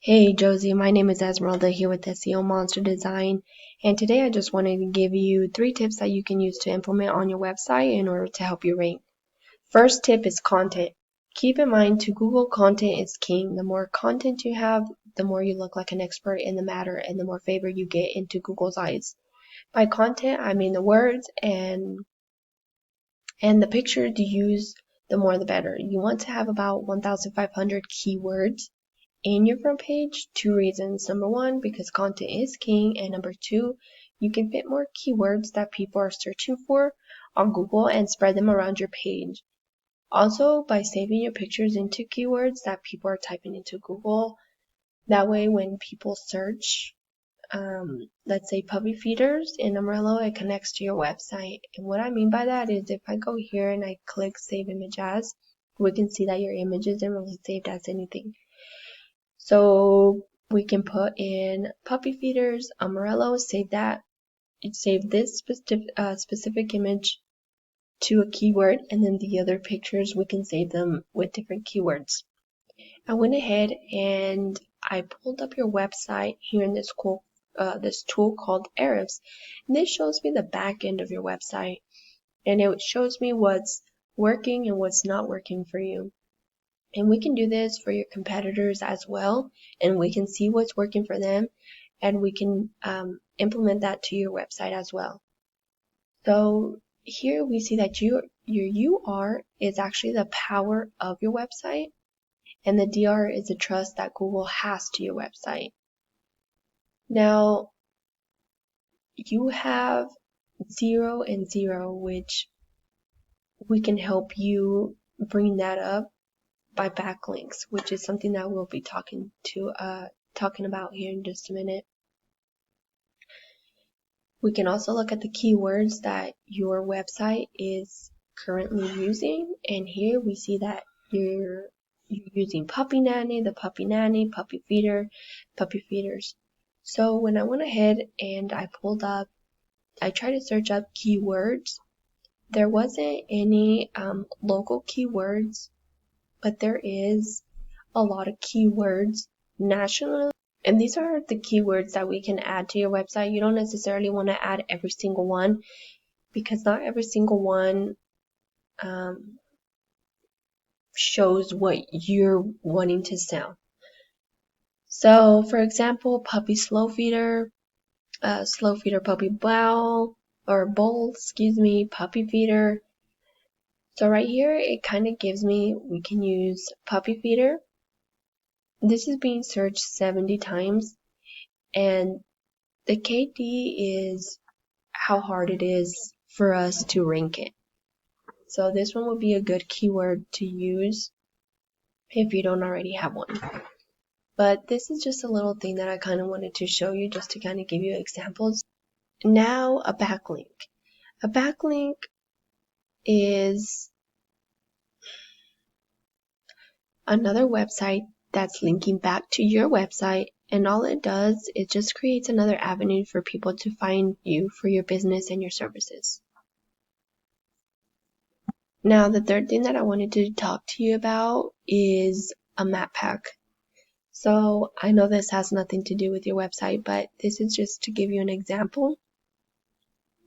Hey Josie, my name is Esmeralda here with SEO Monster Design, and today I just wanted to give you 3 tips that you can use to implement on your website in order to help you rank. First tip is content. Keep in mind to Google, content is king. The more content you have, the more you look like an expert in the matter and the more favor you get into Google's eyes. By content, I mean the words and the picture to use, the more the better. You want to have about 1,500 keywords in your front page. 2 reasons. Number 1, because content is king, and number 2, you can fit more keywords that people are searching for on Google and spread them around your page. Also, by saving your pictures into keywords that people are typing into Google, that way when people search, let's say puppy feeders in Amarillo, it connects to your website. And what I mean by that is if I go here and I click save image as, we can see that your image isn't really saved as anything. So we can put in puppy feeders, Amarillo, save that, save this specific image to a keyword, and then the other pictures we can save them with different keywords. I went ahead and I pulled up your website here in this tool called Ahrefs. And this shows me the back end of your website, and it shows me what's working and what's not working for you. And we can do this for your competitors as well, and we can see what's working for them, and we can implement that to your website as well. So here we see that your UR is actually the power of your website, and the DR is the trust that Google has to your website. Now, you have 0 and 0, which we can help you bring that up by backlinks, which is something that we'll be talking about here in just a minute. We can also look at the keywords that your website is currently using, and here we see that you're using puppy nanny, the puppy nanny, puppy feeder, puppy feeders. So when I went ahead and I tried to search up keywords, there wasn't any local keywords, but there is a lot of keywords nationally, and these are the keywords that we can add to your website. You don't necessarily want to add every single one, because not every single one shows what you're wanting to sell. So for example, puppy slow feeder puppy bowl, puppy feeder. So right here it kind of gives me, we can use puppy feeder. This is being searched 70 times, and the KD is how hard it is for us to rank it. So this one would be a good keyword to use if you don't already have one. But this is just a little thing that I kind of wanted to show you just to kind of give you examples. Now a backlink. A backlink is another website that's linking back to your website, and all it does is just creates another avenue for people to find you for your business and your services. Now the third thing that I wanted to talk to you about is a map pack. So I know this has nothing to do with your website, but this is just to give you an example,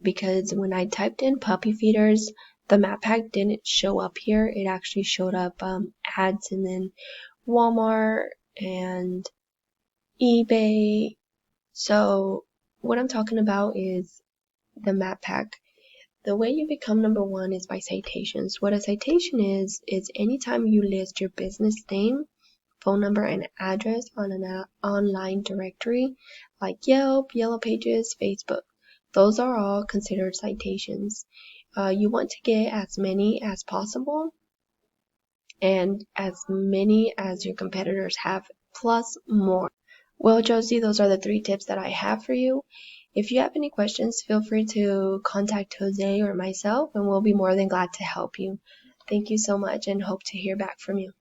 because when I typed in puppy feeders, the map pack didn't show up here. It actually showed up ads, and then Walmart and eBay. So what I'm talking about is the map pack. The way you become number 1 is by citations. What a citation is anytime you list your business name, phone number, and address on an online directory like Yelp, Yellow Pages, Facebook. Those are all considered citations. You want to get as many as possible and as many as your competitors have, plus more. Well, Josie, those are the 3 tips that I have for you. If you have any questions, feel free to contact Jose or myself, and we'll be more than glad to help you. Thank you so much, and hope to hear back from you.